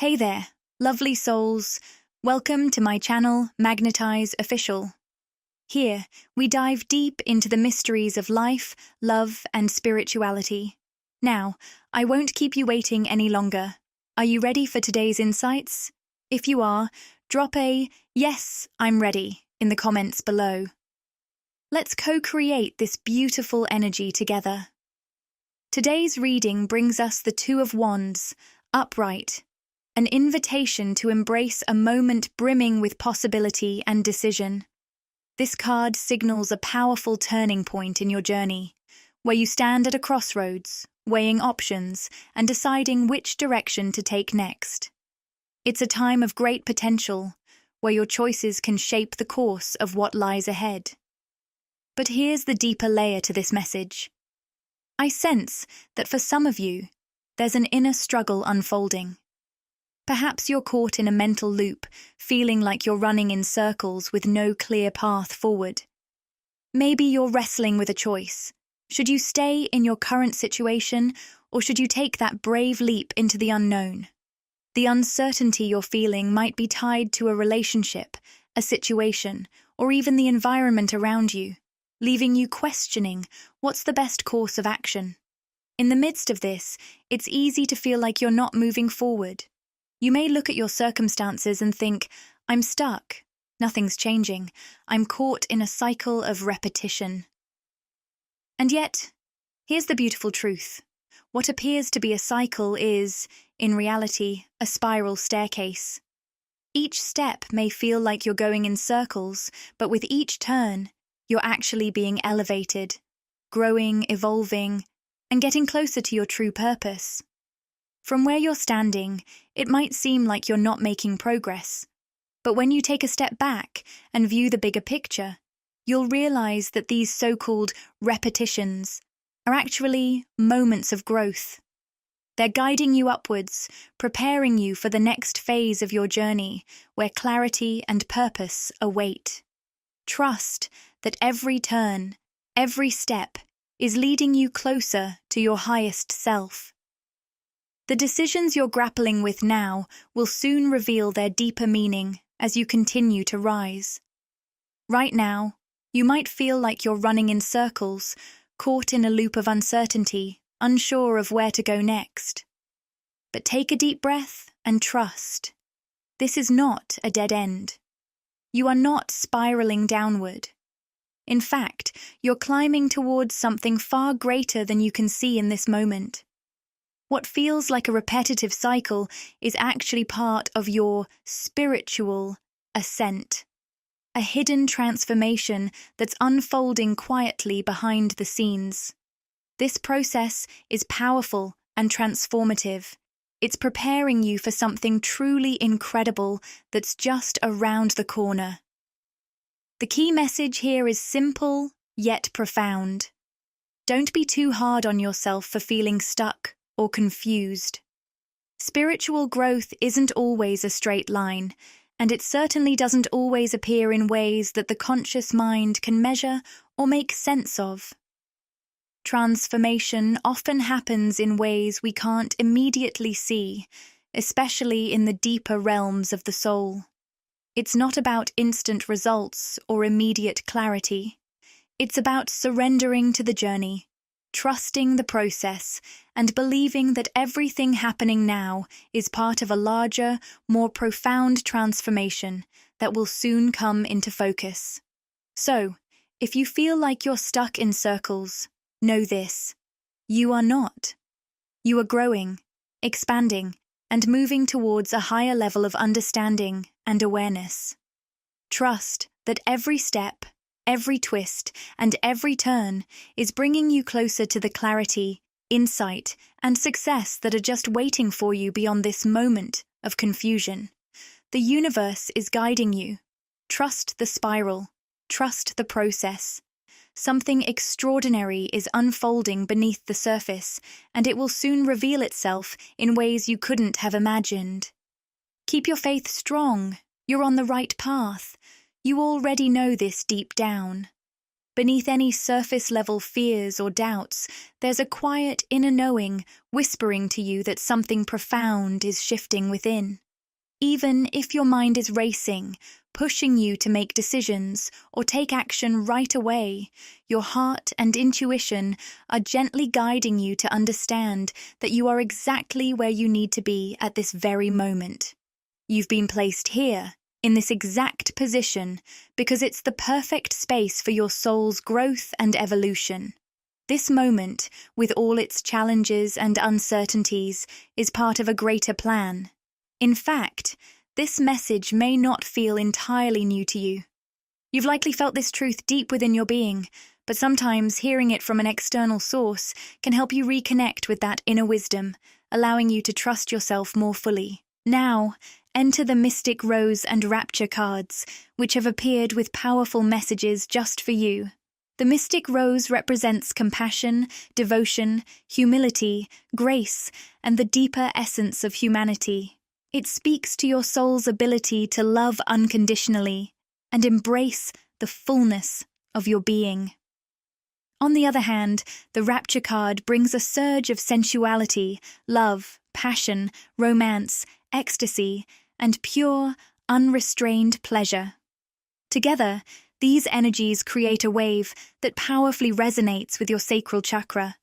Hey there, lovely souls. Welcome to my channel, Magnetize Official. Here, we dive deep into the mysteries of life, love, and spirituality. Now, I won't keep you waiting any longer. Are you ready for today's insights? If you are, drop a "Yes, I'm ready" in the comments below. Let's co-create this beautiful energy together. Today's reading brings us the Two of Wands, upright, an invitation to embrace a moment brimming with possibility and decision. This card signals a powerful turning point in your journey, where you stand at a crossroads, weighing options and deciding which direction to take next. It's a time of great potential, where your choices can shape the course of what lies ahead. But here's the deeper layer to this message. I sense that for some of you, there's an inner struggle unfolding. Perhaps you're caught in a mental loop, feeling like you're running in circles with no clear path forward. Maybe you're wrestling with a choice. Should you stay in your current situation, or should you take that brave leap into the unknown? The uncertainty you're feeling might be tied to a relationship, a situation, or even the environment around you, leaving you questioning what's the best course of action. In the midst of this, it's easy to feel like you're not moving forward. You may look at your circumstances and think, I'm stuck, nothing's changing, I'm caught in a cycle of repetition. And yet, here's the beautiful truth. What appears to be a cycle is, in reality, a spiral staircase. Each step may feel like you're going in circles, but with each turn, you're actually being elevated, growing, evolving, and getting closer to your true purpose. From where you're standing, it might seem like you're not making progress. But when you take a step back and view the bigger picture, you'll realize that these so-called repetitions are actually moments of growth. They're guiding you upwards, preparing you for the next phase of your journey, where clarity and purpose await. Trust that every turn, every step, is leading you closer to your highest self. The decisions you're grappling with now will soon reveal their deeper meaning as you continue to rise. Right now, you might feel like you're running in circles, caught in a loop of uncertainty, unsure of where to go next. But take a deep breath and trust. This is not a dead end. You are not spiraling downward. In fact, you're climbing towards something far greater than you can see in this moment. What feels like a repetitive cycle is actually part of your spiritual ascent, a hidden transformation that's unfolding quietly behind the scenes. This process is powerful and transformative. It's preparing you for something truly incredible that's just around the corner. The key message here is simple yet profound. Don't be too hard on yourself for feeling stuck or confused. Spiritual growth isn't always a straight line, and it certainly doesn't always appear in ways that the conscious mind can measure or make sense of. Transformation often happens in ways we can't immediately see, especially in the deeper realms of the soul. It's not about instant results or immediate clarity. It's about surrendering to the journey, trusting the process, and believing that everything happening now is part of a larger, more profound transformation that will soon come into focus. So, if you feel like you're stuck in circles, know this: you are not. You are growing, expanding, and moving towards a higher level of understanding and awareness. Trust that every step, every twist, and every turn is bringing you closer to the clarity, insight, and success that are just waiting for you beyond this moment of confusion. The universe is guiding you. Trust the spiral. Trust the process. Something extraordinary is unfolding beneath the surface, and it will soon reveal itself in ways you couldn't have imagined. Keep your faith strong. You're on the right path. You already know this deep down. Beneath any surface-level fears or doubts, there's a quiet inner knowing whispering to you that something profound is shifting within. Even if your mind is racing, pushing you to make decisions or take action right away, your heart and intuition are gently guiding you to understand that you are exactly where you need to be at this very moment. You've been placed here, in this exact position, because it's the perfect space for your soul's growth and evolution. This moment, with all its challenges and uncertainties, is part of a greater plan. In fact, this message may not feel entirely new to you. You've likely felt this truth deep within your being, but sometimes hearing it from an external source can help you reconnect with that inner wisdom, allowing you to trust yourself more fully. Now, enter the Mystic Rose and Rapture cards, which have appeared with powerful messages just for you. The Mystic Rose represents compassion, devotion, humility, grace, and the deeper essence of humanity. It speaks to your soul's ability to love unconditionally and embrace the fullness of your being. On the other hand, the Rapture card brings a surge of sensuality, love, passion, romance, ecstasy, and pure, unrestrained pleasure. Together, these energies create a wave that powerfully resonates with your sacral chakra,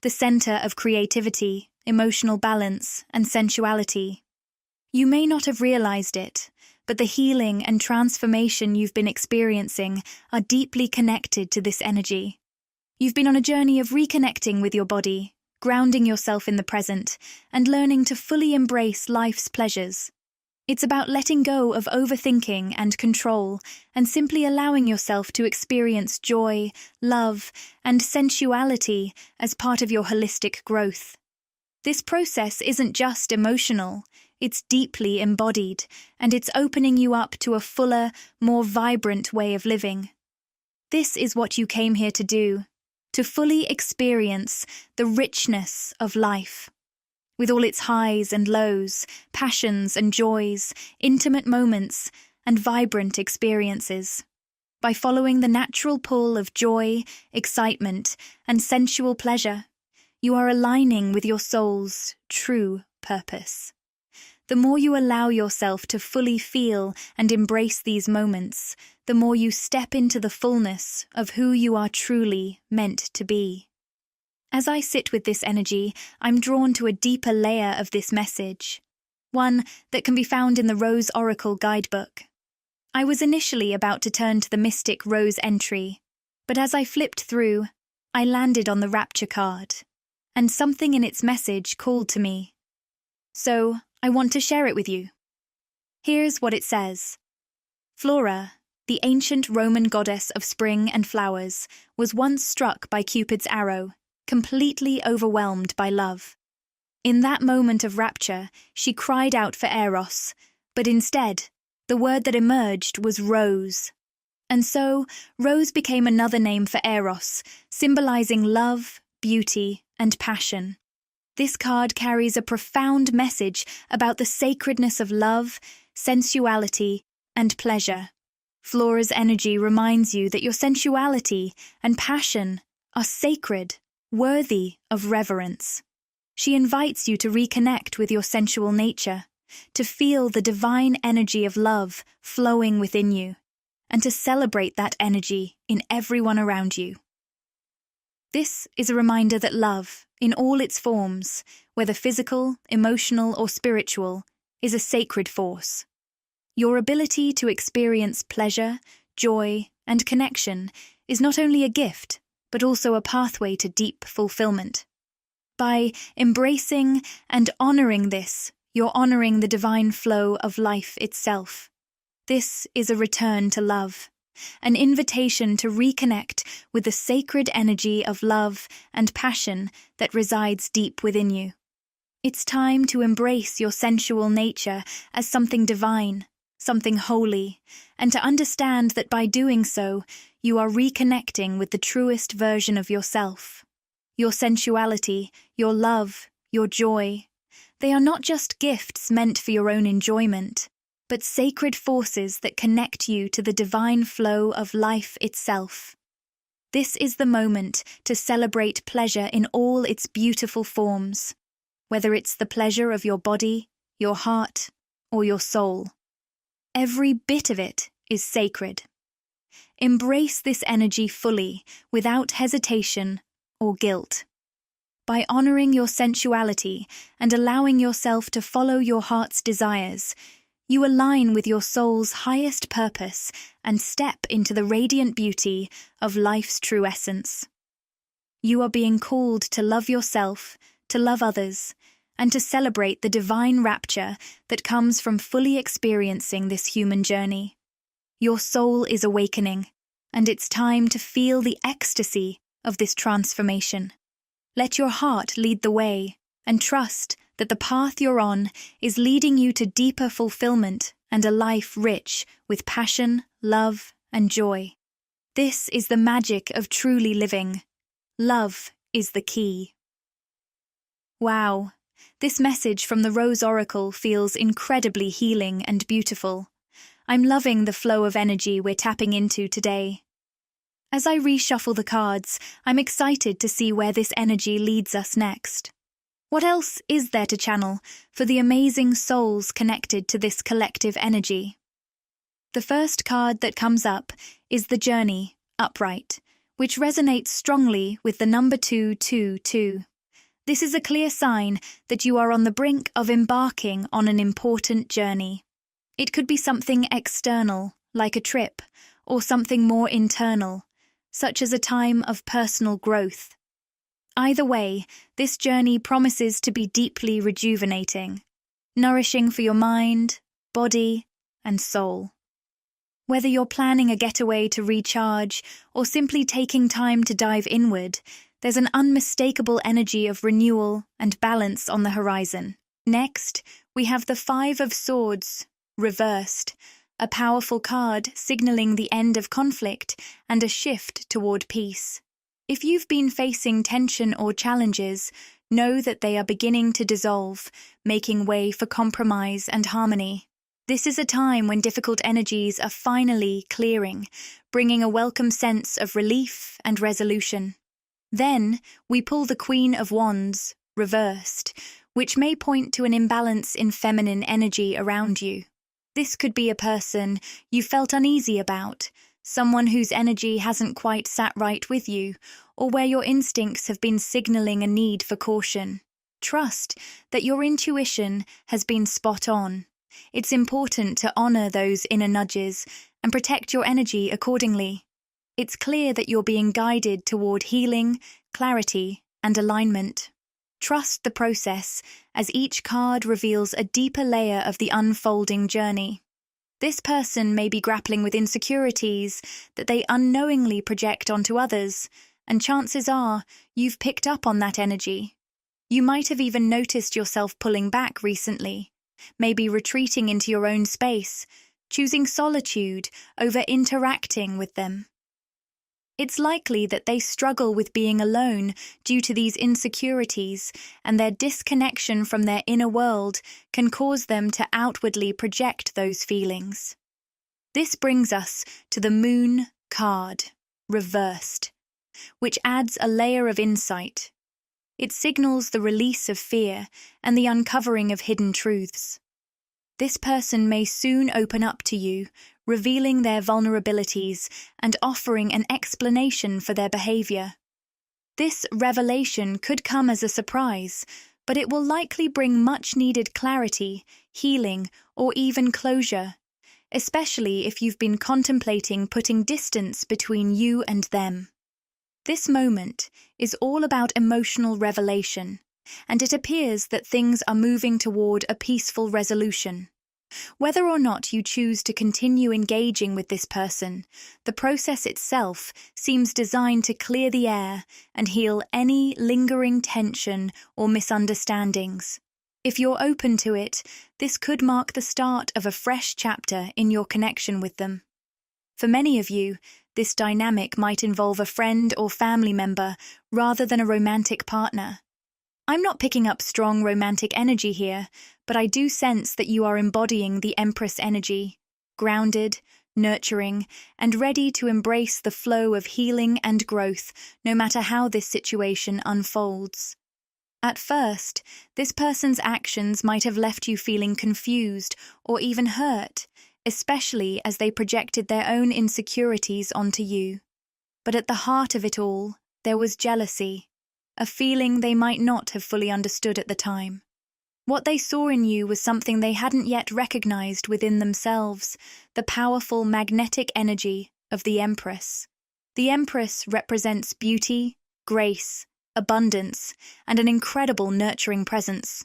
the center of creativity, emotional balance, and sensuality. You may not have realized it, but the healing and transformation you've been experiencing are deeply connected to this energy. You've been on a journey of reconnecting with your body, grounding yourself in the present, and learning to fully embrace life's pleasures. It's about letting go of overthinking and control and simply allowing yourself to experience joy, love, and sensuality as part of your holistic growth. This process isn't just emotional, it's deeply embodied, and it's opening you up to a fuller, more vibrant way of living. This is what you came here to do, to fully experience the richness of life. With all its highs and lows, passions and joys, intimate moments, and vibrant experiences. By following the natural pull of joy, excitement, and sensual pleasure, you are aligning with your soul's true purpose. The more you allow yourself to fully feel and embrace these moments, the more you step into the fullness of who you are truly meant to be. As I sit with this energy, I'm drawn to a deeper layer of this message, one that can be found in the Rose Oracle Guidebook. I was initially about to turn to the Mystic Rose entry, but as I flipped through, I landed on the Rapture card, and something in its message called to me. So, I want to share it with you. Here's what it says. Flora, the ancient Roman goddess of spring and flowers, was once struck by Cupid's arrow, completely overwhelmed by love. In that moment of rapture, she cried out for Eros, but instead, the word that emerged was rose. And so, rose became another name for Eros, symbolizing love, beauty, and passion. This card carries a profound message about the sacredness of love, sensuality, and pleasure. Flora's energy reminds you that your sensuality and passion are sacred, worthy of reverence. She invites you to reconnect with your sensual nature, to feel the divine energy of love flowing within you, and to celebrate that energy in everyone around you. This is a reminder that love, in all its forms, whether physical, emotional, or spiritual, is a sacred force. Your ability to experience pleasure, joy, and connection is not only a gift, but also a pathway to deep fulfillment. By embracing and honoring this, you're honoring the divine flow of life itself. This is a return to love, an invitation to reconnect with the sacred energy of love and passion that resides deep within you. It's time to embrace your sensual nature as something divine, something holy, and to understand that by doing so, you are reconnecting with the truest version of yourself. Your sensuality, your love, your joy, they are not just gifts meant for your own enjoyment, but sacred forces that connect you to the divine flow of life itself. This is the moment to celebrate pleasure in all its beautiful forms, whether it's the pleasure of your body, your heart, or your soul. Every bit of it is sacred. Embrace this energy fully, without hesitation or guilt. By honoring your sensuality and allowing yourself to follow your heart's desires, you align with your soul's highest purpose and step into the radiant beauty of life's true essence. You are being called to love yourself, to love others, and to celebrate the divine rapture that comes from fully experiencing this human journey. Your soul is awakening, and it's time to feel the ecstasy of this transformation. Let your heart lead the way, and trust that the path you're on is leading you to deeper fulfillment and a life rich with passion, love, and joy. This is the magic of truly living. Love is the key. Wow, this message from the Rose Oracle feels incredibly healing and beautiful. I'm loving the flow of energy we're tapping into today. As I reshuffle the cards, I'm excited to see where this energy leads us next. What else is there to channel for the amazing souls connected to this collective energy? The first card that comes up is the Journey, upright, which resonates strongly with the number 222. This is a clear sign that you are on the brink of embarking on an important journey. It could be something external, like a trip, or something more internal, such as a time of personal growth. Either way, this journey promises to be deeply rejuvenating, nourishing for your mind, body, and soul. Whether you're planning a getaway to recharge or simply taking time to dive inward, there's an unmistakable energy of renewal and balance on the horizon. Next, we have the Five of Swords, reversed, a powerful card signaling the end of conflict and a shift toward peace. If you've been facing tension or challenges, know that they are beginning to dissolve, making way for compromise and harmony. This is a time when difficult energies are finally clearing, bringing a welcome sense of relief and resolution. Then, we pull the Queen of Wands, reversed, which may point to an imbalance in feminine energy around you. This could be a person you felt uneasy about, someone whose energy hasn't quite sat right with you, or where your instincts have been signaling a need for caution. Trust that your intuition has been spot on. It's important to honor those inner nudges and protect your energy accordingly. It's clear that you're being guided toward healing, clarity, and alignment. Trust the process, as each card reveals a deeper layer of the unfolding journey. This person may be grappling with insecurities that they unknowingly project onto others, and chances are you've picked up on that energy. You might have even noticed yourself pulling back recently, maybe retreating into your own space, choosing solitude over interacting with them. It's likely that they struggle with being alone due to these insecurities, and their disconnection from their inner world can cause them to outwardly project those feelings. This brings us to the Moon card, reversed, which adds a layer of insight. It signals the release of fear and the uncovering of hidden truths. This person may soon open up to you, revealing their vulnerabilities and offering an explanation for their behavior. This revelation could come as a surprise, but it will likely bring much-needed clarity, healing, or even closure, especially if you've been contemplating putting distance between you and them. This moment is all about emotional revelation, and it appears that things are moving toward a peaceful resolution. Whether or not you choose to continue engaging with this person, the process itself seems designed to clear the air and heal any lingering tension or misunderstandings. If you're open to it, this could mark the start of a fresh chapter in your connection with them. For many of you, this dynamic might involve a friend or family member rather than a romantic partner. I'm not picking up strong romantic energy here, but I do sense that you are embodying the Empress energy, grounded, nurturing, and ready to embrace the flow of healing and growth, no matter how this situation unfolds. At first, this person's actions might have left you feeling confused or even hurt, especially as they projected their own insecurities onto you. But at the heart of it all, there was jealousy, a feeling they might not have fully understood at the time. What they saw in you was something they hadn't yet recognized within themselves, the powerful magnetic energy of the Empress. The Empress represents beauty, grace, abundance, and an incredible nurturing presence.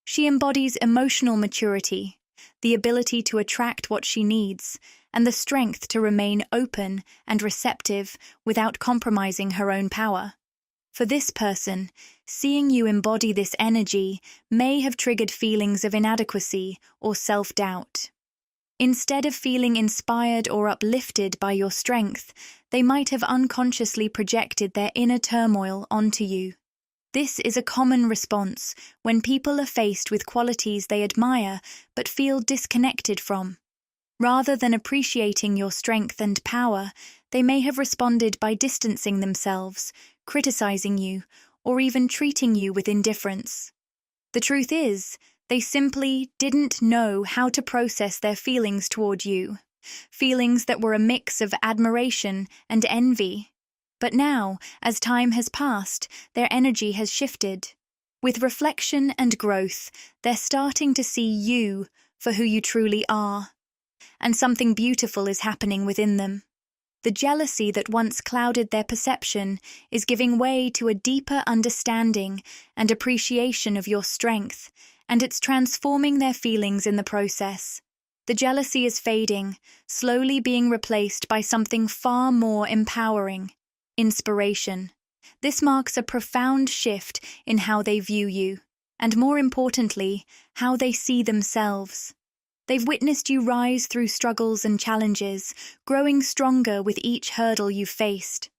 She embodies emotional maturity, the ability to attract what she needs, and the strength to remain open and receptive without compromising her own power. For this person, seeing you embody this energy may have triggered feelings of inadequacy or self-doubt. Instead of feeling inspired or uplifted by your strength, they might have unconsciously projected their inner turmoil onto you. This is a common response when people are faced with qualities they admire but feel disconnected from. Rather than appreciating your strength and power, they may have responded by distancing themselves, criticizing you, or even treating you with indifference. The truth is, they simply didn't know how to process their feelings toward you, feelings that were a mix of admiration and envy. But now, as time has passed, their energy has shifted. With reflection and growth, they're starting to see you for who you truly are. And something beautiful is happening within them. The jealousy that once clouded their perception is giving way to a deeper understanding and appreciation of your strength, and it's transforming their feelings in the process. The jealousy is fading, slowly being replaced by something far more empowering: inspiration. This marks a profound shift in how they view you, and more importantly, how they see themselves. They've witnessed you rise through struggles and challenges, growing stronger with each hurdle you've faced.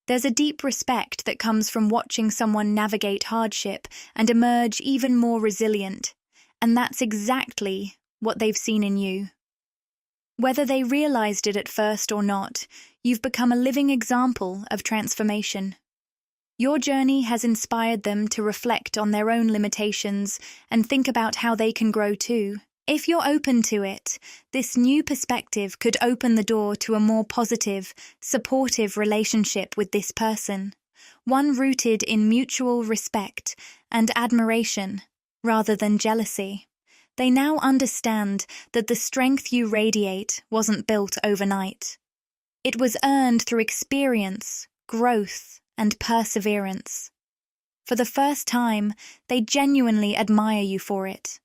There's a deep respect that comes from watching someone navigate hardship and emerge even more resilient, and that's exactly what they've seen in you. Whether they realized it at first or not, you've become a living example of transformation. Your journey has inspired them to reflect on their own limitations and think about how they can grow too. If you're open to it, this new perspective could open the door to a more positive, supportive relationship with this person, one rooted in mutual respect and admiration rather than jealousy. They now understand that the strength you radiate wasn't built overnight. It was earned through experience, growth, and perseverance. For the first time, they genuinely admire you for it.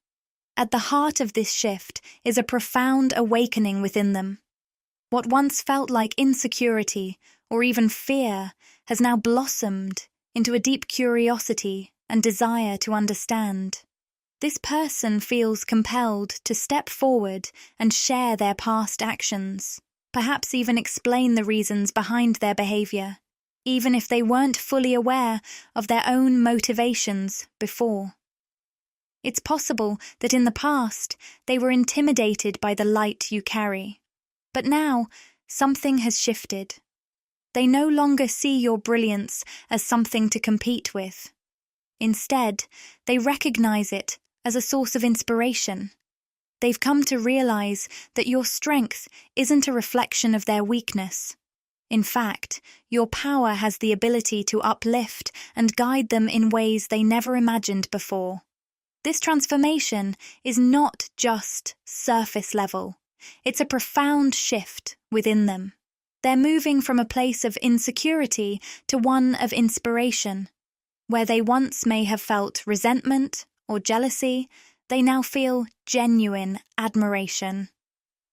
At the heart of this shift is a profound awakening within them. What once felt like insecurity or even fear has now blossomed into a deep curiosity and desire to understand. This person feels compelled to step forward and share their past actions, perhaps even explain the reasons behind their behavior, even if they weren't fully aware of their own motivations before. It's possible that in the past they were intimidated by the light you carry. But now, something has shifted. They no longer see your brilliance as something to compete with. Instead, they recognize it as a source of inspiration. They've come to realize that your strength isn't a reflection of their weakness. In fact, your power has the ability to uplift and guide them in ways they never imagined before. This transformation is not just surface level. It's a profound shift within them. They're moving from a place of insecurity to one of inspiration. Where they once may have felt resentment or jealousy, they now feel genuine admiration.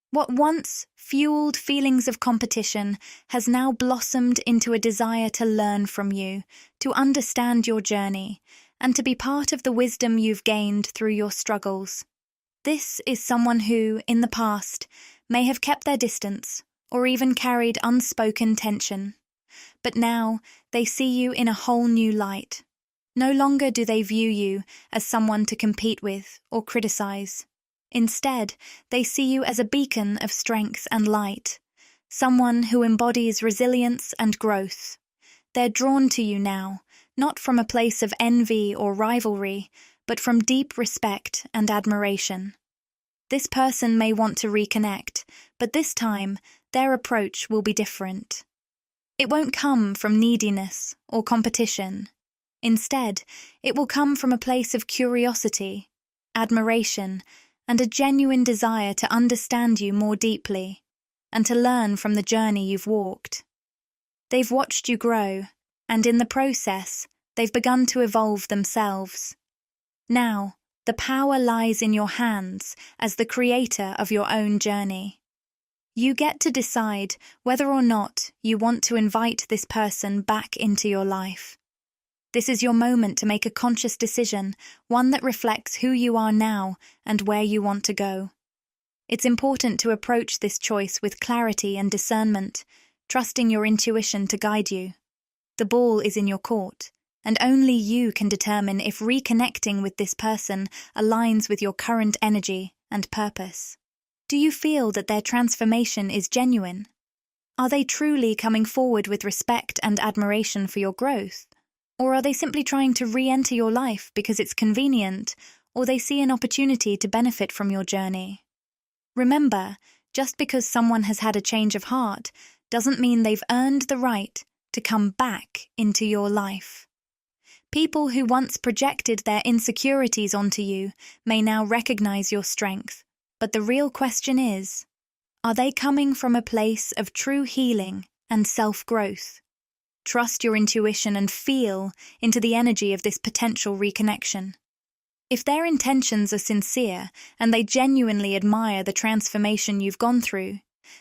What once fueled feelings of competition has now blossomed into a desire to learn from you, to understand your journey, and to be part of the wisdom you've gained through your struggles. This is someone who, in the past, may have kept their distance or even carried unspoken tension. But now they see you in a whole new light. No longer do they view you as someone to compete with or criticize. Instead, they see you as a beacon of strength and light, someone who embodies resilience and growth. They're drawn to you now, not from a place of envy or rivalry, but from deep respect and admiration. This person may want to reconnect, but this time, their approach will be different. It won't come from neediness or competition. Instead, it will come from a place of curiosity, admiration, and a genuine desire to understand you more deeply and to learn from the journey you've walked. They've watched you grow, and in the process, they've begun to evolve themselves. Now, the power lies in your hands as the creator of your own journey. You get to decide whether or not you want to invite this person back into your life. This is your moment to make a conscious decision, one that reflects who you are now and where you want to go. It's important to approach this choice with clarity and discernment, trusting your intuition to guide you. The ball is in your court, and only you can determine if reconnecting with this person aligns with your current energy and purpose. Do you feel that their transformation is genuine? Are they truly coming forward with respect and admiration for your growth? Or are they simply trying to re-enter your life because it's convenient, or they see an opportunity to benefit from your journey? Remember, just because someone has had a change of heart doesn't mean they've earned the right to come back into your life. People who once projected their insecurities onto you may now recognize your strength, but the real question is, are they coming from a place of true healing and self-growth? Trust your intuition and feel into the energy of this potential reconnection. If their intentions are sincere and they genuinely admire the transformation you've gone through,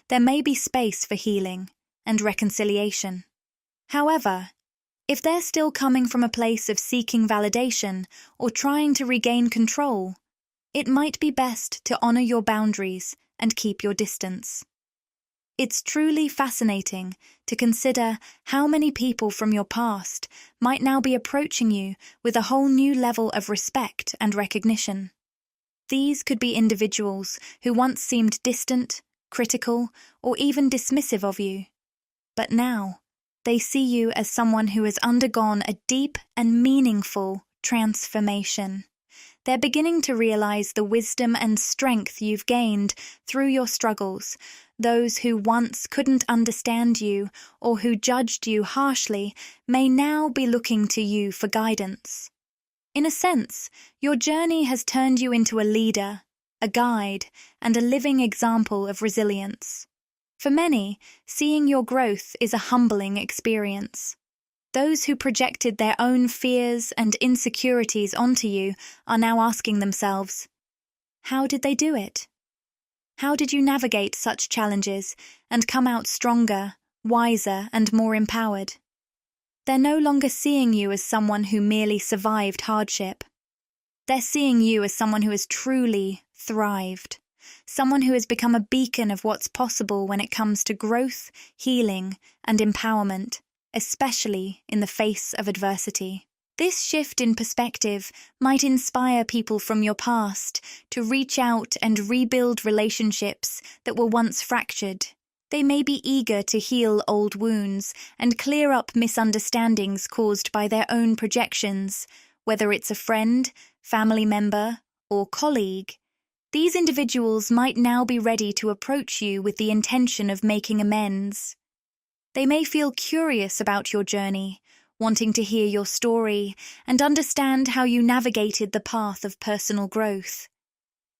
there may be space for healing and reconciliation. However, if they're still coming from a place of seeking validation or trying to regain control, it might be best to honor your boundaries and keep your distance. It's truly fascinating to consider how many people from your past might now be approaching you with a whole new level of respect and recognition. These could be individuals who once seemed distant, critical, or even dismissive of you. But now, they see you as someone who has undergone a deep and meaningful transformation. They're beginning to realize the wisdom and strength you've gained through your struggles. Those who once couldn't understand you or who judged you harshly may now be looking to you for guidance. In a sense, your journey has turned you into a leader, a guide, and a living example of resilience. For many, seeing your growth is a humbling experience. Those who projected their own fears and insecurities onto you are now asking themselves, how did they do it? How did you navigate such challenges and come out stronger, wiser, and more empowered? They're no longer seeing you as someone who merely survived hardship. They're seeing you as someone who has truly thrived, someone who has become a beacon of what's possible when it comes to growth, healing, and empowerment, especially in the face of adversity. This shift in perspective might inspire people from your past to reach out and rebuild relationships that were once fractured. They may be eager to heal old wounds and clear up misunderstandings caused by their own projections, whether it's a friend, family member, or colleague. These individuals might now be ready to approach you with the intention of making amends. They may feel curious about your journey, wanting to hear your story and understand how you navigated the path of personal growth.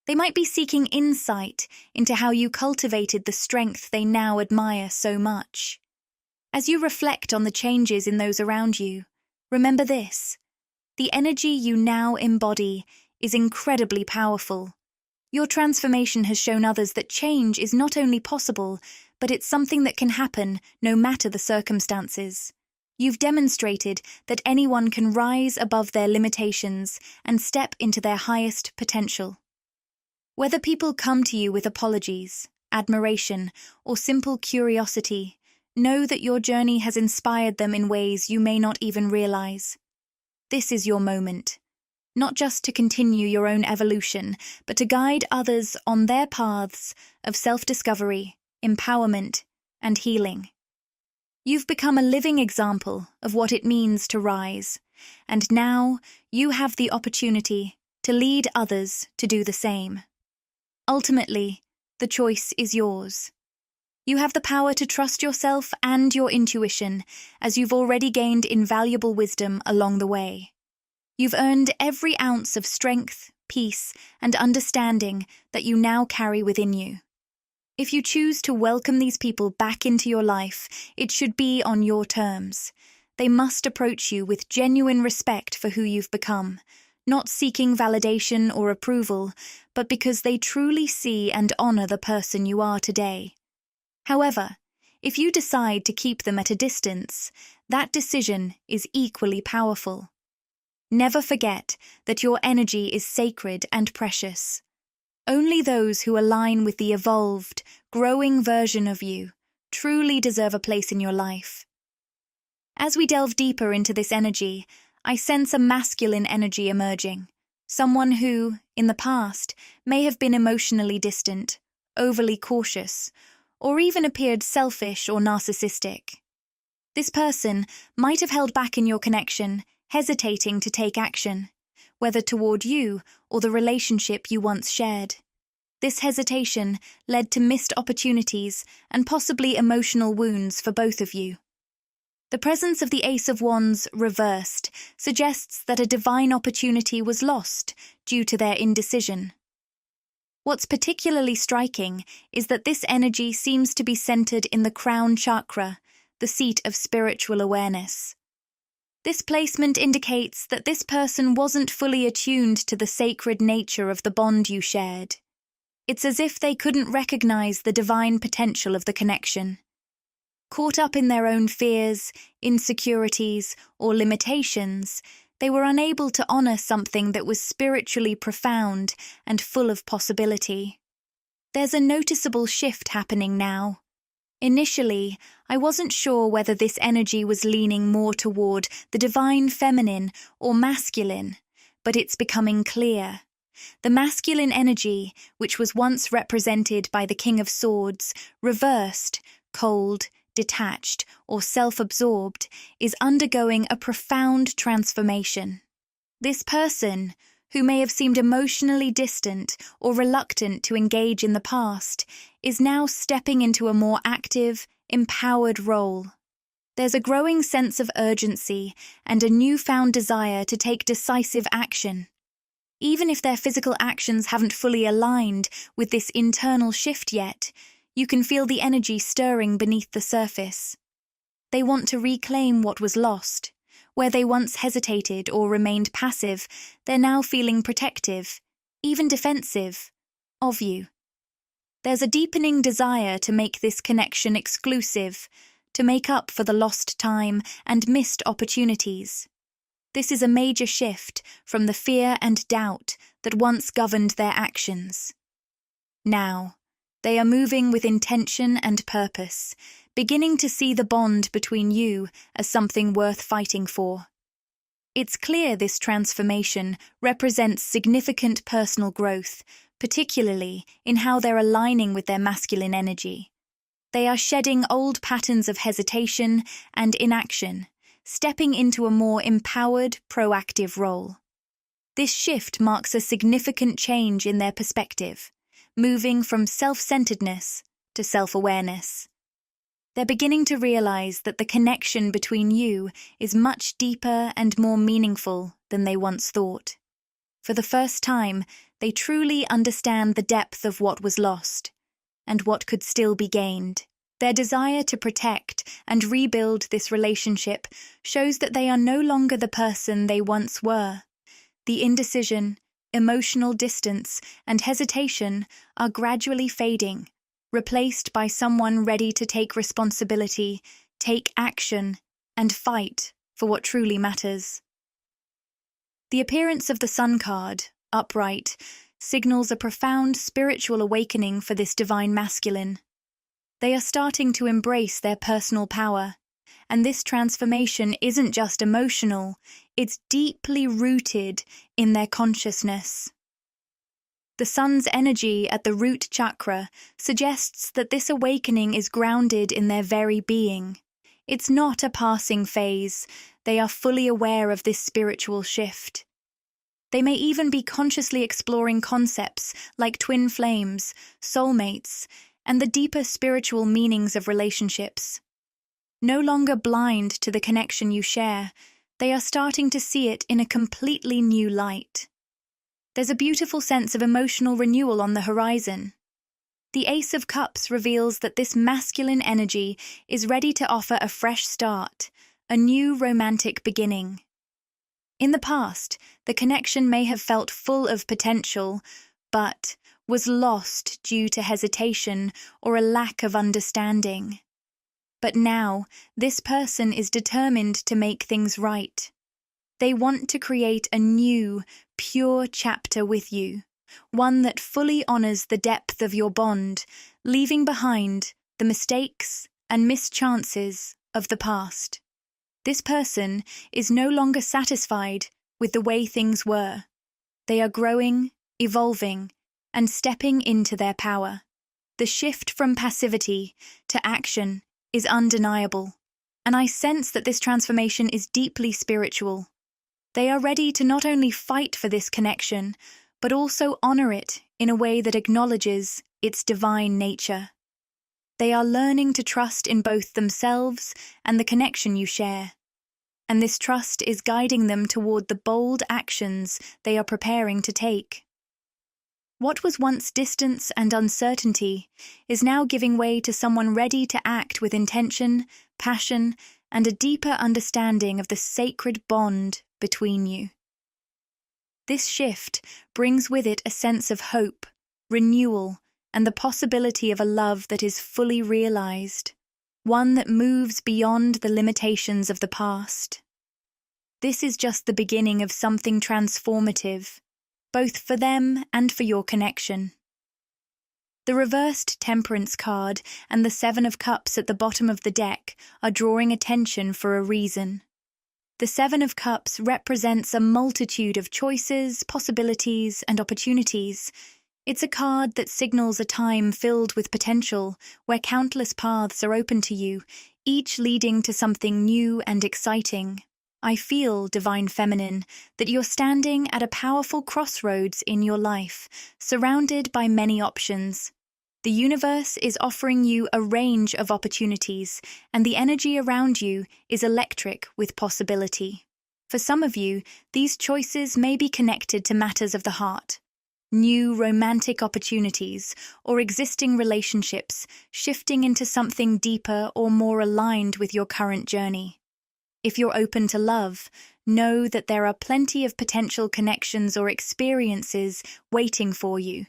They might be seeking insight into how you cultivated the strength they now admire so much. As you reflect on the changes in those around you, remember this: the energy you now embody is incredibly powerful. Your transformation has shown others that change is not only possible, but it's something that can happen no matter the circumstances. You've demonstrated that anyone can rise above their limitations and step into their highest potential. Whether people come to you with apologies, admiration, or simple curiosity, know that your journey has inspired them in ways you may not even realize. This is your moment. not just to continue your own evolution, but to guide others on their paths of self-discovery, empowerment, and healing. You've become a living example of what it means to rise, and now you have the opportunity to lead others to do the same. Ultimately, the choice is yours. You have the power to trust yourself and your intuition, as you've already gained invaluable wisdom along the way. You've earned every ounce of strength, peace, and understanding that you now carry within you. If you choose to welcome these people back into your life, it should be on your terms. They must approach you with genuine respect for who you've become, not seeking validation or approval, but because they truly see and honor the person you are today. However, if you decide to keep them at a distance, that decision is equally powerful. Never forget that your energy is sacred and precious. Only those who align with the evolved, growing version of you truly deserve a place in your life. As we delve deeper into this energy, I sense a masculine energy emerging, someone who, in the past, may have been emotionally distant, overly cautious, or even appeared selfish or narcissistic. This person might have held back in your connection, hesitating to take action, whether toward you or the relationship you once shared. This hesitation led to missed opportunities and possibly emotional wounds for both of you. The presence of the Ace of Wands reversed suggests that a divine opportunity was lost due to their indecision. What's particularly striking is that this energy seems to be centered in the crown chakra, the seat of spiritual awareness. This placement indicates that this person wasn't fully attuned to the sacred nature of the bond you shared. It's as if they couldn't recognize the divine potential of the connection. Caught up in their own fears, insecurities, or limitations, they were unable to honor something that was spiritually profound and full of possibility. There's a noticeable shift happening now. Initially, I wasn't sure whether this energy was leaning more toward the divine feminine or masculine, but it's becoming clear. The masculine energy, which was once represented by the King of Swords, reversed, cold, detached, or self-absorbed, is undergoing a profound transformation. This person, who may have seemed emotionally distant or reluctant to engage in the past, is now stepping into a more active, empowered role. There's a growing sense of urgency and a newfound desire to take decisive action. Even if their physical actions haven't fully aligned with this internal shift yet, you can feel the energy stirring beneath the surface. They want to reclaim what was lost. Where they once hesitated or remained passive, they're now feeling protective, even defensive, of you. There's a deepening desire to make this connection exclusive, to make up for the lost time and missed opportunities. This is a major shift from the fear and doubt that once governed their actions. Now, they are moving with intention and purpose, beginning to see the bond between you as something worth fighting for. It's clear this transformation represents significant personal growth, particularly in how they're aligning with their masculine energy. They are shedding old patterns of hesitation and inaction, stepping into a more empowered, proactive role. This shift marks a significant change in their perspective, moving from self-centeredness to self-awareness. They're beginning to realize that the connection between you is much deeper and more meaningful than they once thought. For the first time, they truly understand the depth of what was lost and what could still be gained. Their desire to protect and rebuild this relationship shows that they are no longer the person they once were. The indecision, emotional distance, and hesitation are gradually fading, replaced by someone ready to take responsibility, take action, and fight for what truly matters. The appearance of the Sun card, upright, signals a profound spiritual awakening for this divine masculine. They are starting to embrace their personal power, And this transformation isn't just emotional, it's deeply rooted in their consciousness. The sun's energy at the root chakra suggests that this awakening is grounded in their very being. It's not a passing phase. They are fully aware of this spiritual shift. They may even be consciously exploring concepts like twin flames, soulmates, and the deeper spiritual meanings of relationships. No longer blind to the connection you share, they are starting to see it in a completely new light. There's a beautiful sense of emotional renewal on the horizon. The Ace of Cups reveals that this masculine energy is ready to offer a fresh start, a new romantic beginning. In the past, the connection may have felt full of potential, but was lost due to hesitation or a lack of understanding. But now, this person is determined to make things right. They want to create a new, pure chapter with you, one that fully honors the depth of your bond, leaving behind the mistakes and mischances of the past. This person is no longer satisfied with the way things were. They are growing, evolving, and stepping into their power. The shift from passivity to action is undeniable, and I sense that this transformation is deeply spiritual. They are ready to not only fight for this connection, but also honor it in a way that acknowledges its divine nature. They are learning to trust in both themselves and the connection you share, and this trust is guiding them toward the bold actions they are preparing to take. What was once distance and uncertainty is now giving way to someone ready to act with intention, passion, and a deeper understanding of the sacred bond between you. This shift brings with it a sense of hope, renewal, and the possibility of a love that is fully realized, one that moves beyond the limitations of the past. This is just the beginning of something transformative, both for them and for your connection. The reversed Temperance card and the Seven of Cups at the bottom of the deck are drawing attention for a reason. The Seven of Cups represents a multitude of choices, possibilities, and opportunities. It's a card that signals a time filled with potential, where countless paths are open to you, each leading to something new and exciting. I feel, Divine Feminine, that you're standing at a powerful crossroads in your life, surrounded by many options. The universe is offering you a range of opportunities, and the energy around you is electric with possibility. For some of you, these choices may be connected to matters of the heart. New romantic opportunities or existing relationships shifting into something deeper or more aligned with your current journey. If you're open to love, know that there are plenty of potential connections or experiences waiting for you.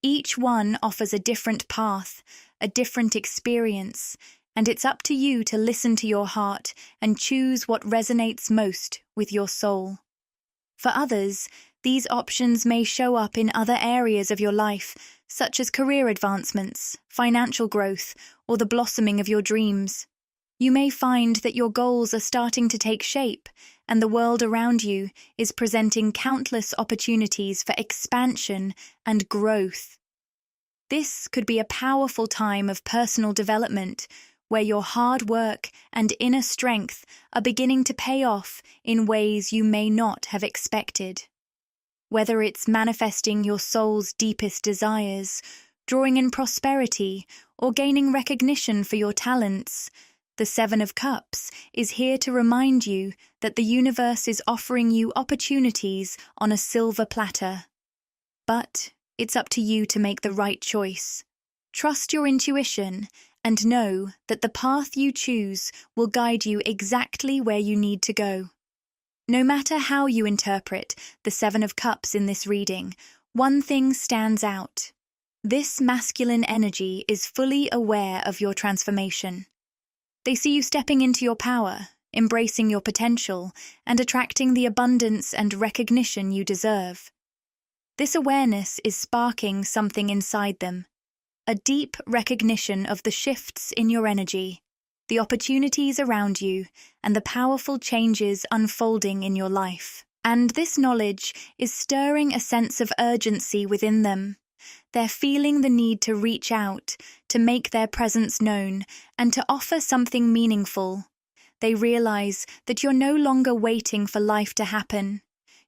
Each one offers a different path, a different experience, and it's up to you to listen to your heart and choose what resonates most with your soul. For others, these options may show up in other areas of your life, such as career advancements, financial growth, or the blossoming of your dreams. You may find that your goals are starting to take shape, and the world around you is presenting countless opportunities for expansion and growth. This could be a powerful time of personal development, where your hard work and inner strength are beginning to pay off in ways you may not have expected. Whether it's manifesting your soul's deepest desires, drawing in prosperity, or gaining recognition for your talents, the Seven of Cups is here to remind you that the universe is offering you opportunities on a silver platter. But it's up to you to make the right choice. Trust your intuition and know that the path you choose will guide you exactly where you need to go. No matter how you interpret the Seven of Cups in this reading, one thing stands out. This masculine energy is fully aware of your transformation. They see you stepping into your power, embracing your potential, and attracting the abundance and recognition you deserve. This awareness is sparking something inside them, a deep recognition of the shifts in your energy, the opportunities around you, and the powerful changes unfolding in your life. And this knowledge is stirring a sense of urgency within them. They're feeling the need to reach out, to make their presence known, and to offer something meaningful. They realize that you're no longer waiting for life to happen.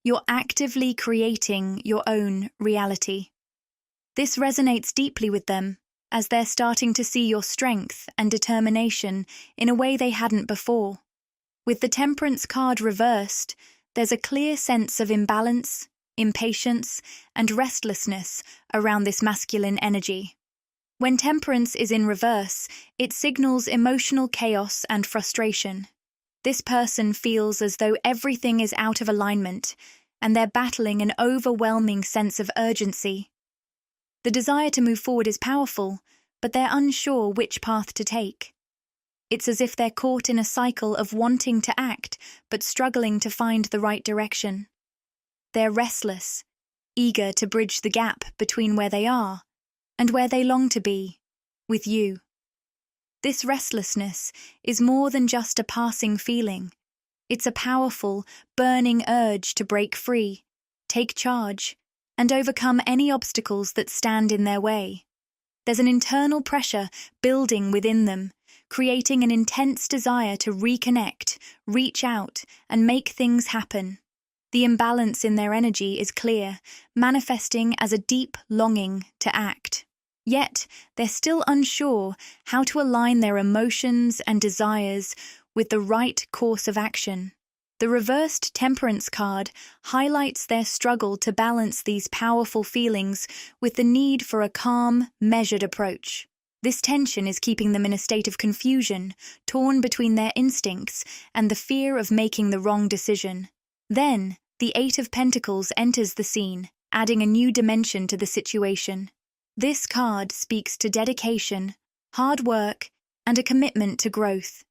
You're actively creating your own reality. This resonates deeply with them, as they're starting to see your strength and determination in a way they hadn't before. With the Temperance card reversed, there's a clear sense of imbalance, impatience, and restlessness around this masculine energy. When Temperance is in reverse, it signals emotional chaos and frustration. This person feels as though everything is out of alignment, and they're battling an overwhelming sense of urgency. The desire to move forward is powerful, but they're unsure which path to take. It's as if they're caught in a cycle of wanting to act, but struggling to find the right direction. They're restless, eager to bridge the gap between where they are and where they long to be, with you. This restlessness is more than just a passing feeling. It's a powerful, burning urge to break free, take charge, and overcome any obstacles that stand in their way. There's an internal pressure building within them, creating an intense desire to reconnect, reach out, and make things happen. The imbalance in their energy is clear, manifesting as a deep longing to act. Yet, they're still unsure how to align their emotions and desires with the right course of action. The reversed Temperance card highlights their struggle to balance these powerful feelings with the need for a calm, measured approach. This tension is keeping them in a state of confusion, torn between their instincts and the fear of making the wrong decision. Then, the Eight of Pentacles enters the scene, adding a new dimension to the situation. This card speaks to dedication, hard work, and a commitment to growth.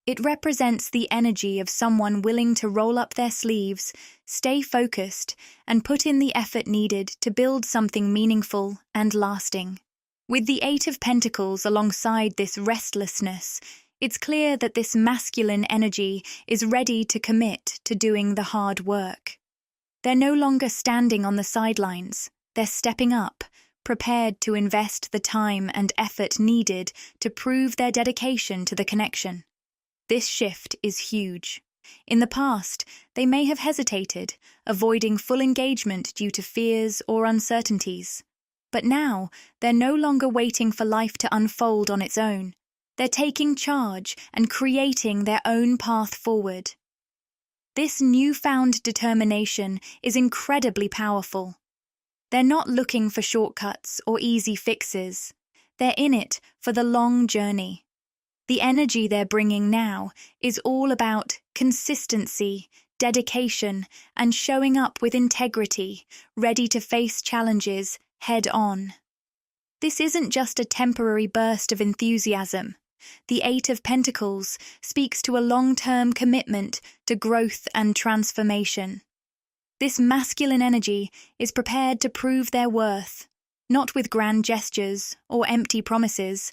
It represents the energy of someone willing to roll up their sleeves, stay focused, and put in the effort needed to build something meaningful and lasting. With the Eight of Pentacles alongside this restlessness, it's clear that this masculine energy is ready to commit to doing the hard work. They're no longer standing on the sidelines. They're stepping up, prepared to invest the time and effort needed to prove their dedication to the connection. This shift is huge. In the past, they may have hesitated, avoiding full engagement due to fears or uncertainties. But now, they're no longer waiting for life to unfold on its own. They're taking charge and creating their own path forward. This newfound determination is incredibly powerful. They're not looking for shortcuts or easy fixes. They're in it for the long journey. The energy they're bringing now is all about consistency, dedication, and showing up with integrity, ready to face challenges head on. This isn't just a temporary burst of enthusiasm. The Eight of Pentacles speaks to a long-term commitment to growth and transformation. This masculine energy is prepared to prove their worth, not with grand gestures or empty promises,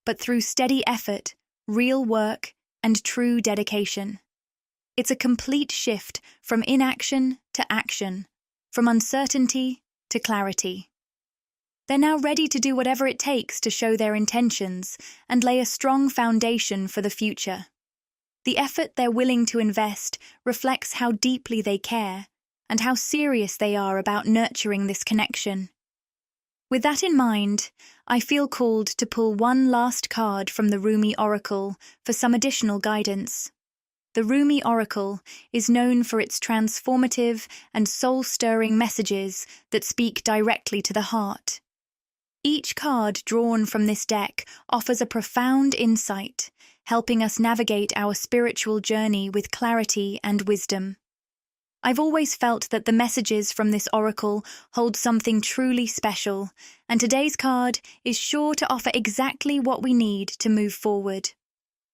but through steady effort, real work, and true dedication. It's a complete shift from inaction to action, from uncertainty to clarity. They're now ready to do whatever it takes to show their intentions and lay a strong foundation for the future. The effort they're willing to invest reflects how deeply they care and how serious they are about nurturing this connection. With that in mind, I feel called to pull one last card from the Rumi Oracle for some additional guidance. The Rumi Oracle is known for its transformative and soul-stirring messages that speak directly to the heart. Each card drawn from this deck offers a profound insight, helping us navigate our spiritual journey with clarity and wisdom. I've always felt that the messages from this oracle hold something truly special, and today's card is sure to offer exactly what we need to move forward.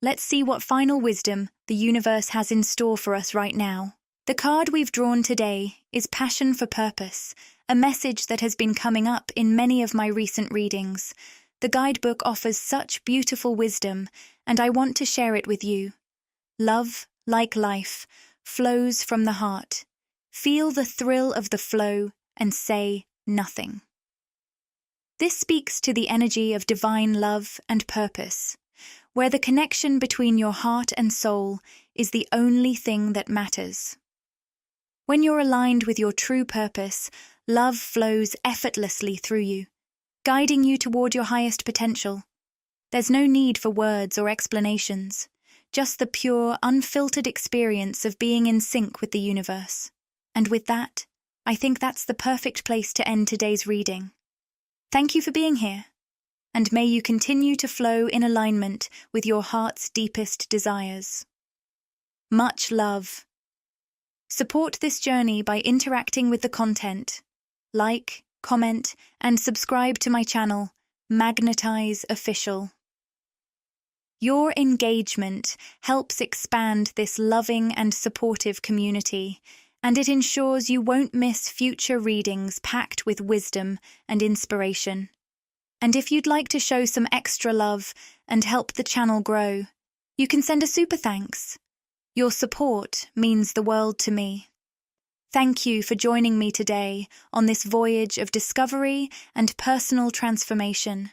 Let's see what final wisdom the universe has in store for us right now. The card we've drawn today is Passion for Purpose, a message that has been coming up in many of my recent readings. The guidebook offers such beautiful wisdom, and I want to share it with you. Love, like life, flows from the heart. Feel the thrill of the flow and say nothing. This speaks to the energy of divine love and purpose, where the connection between your heart and soul is the only thing that matters. When you're aligned with your true purpose, love flows effortlessly through you, guiding you toward your highest potential. There's no need for words or explanations, just the pure, unfiltered experience of being in sync with the universe. And with that, I think that's the perfect place to end today's reading. Thank you for being here, and may you continue to flow in alignment with your heart's deepest desires. Much love. Support this journey by interacting with the content. Like, comment, and subscribe to my channel, Magnetize Official. Your engagement helps expand this loving and supportive community, and it ensures you won't miss future readings packed with wisdom and inspiration. And if you'd like to show some extra love and help the channel grow, you can send a super thanks. Your support means the world to me. Thank you for joining me today on this voyage of discovery and personal transformation.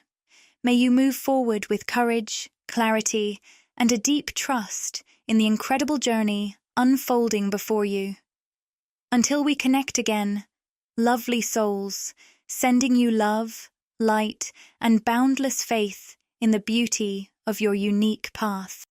May you move forward with courage, clarity, and a deep trust in the incredible journey unfolding before you. Until we connect again, lovely souls, sending you love, light, and boundless faith in the beauty of your unique path.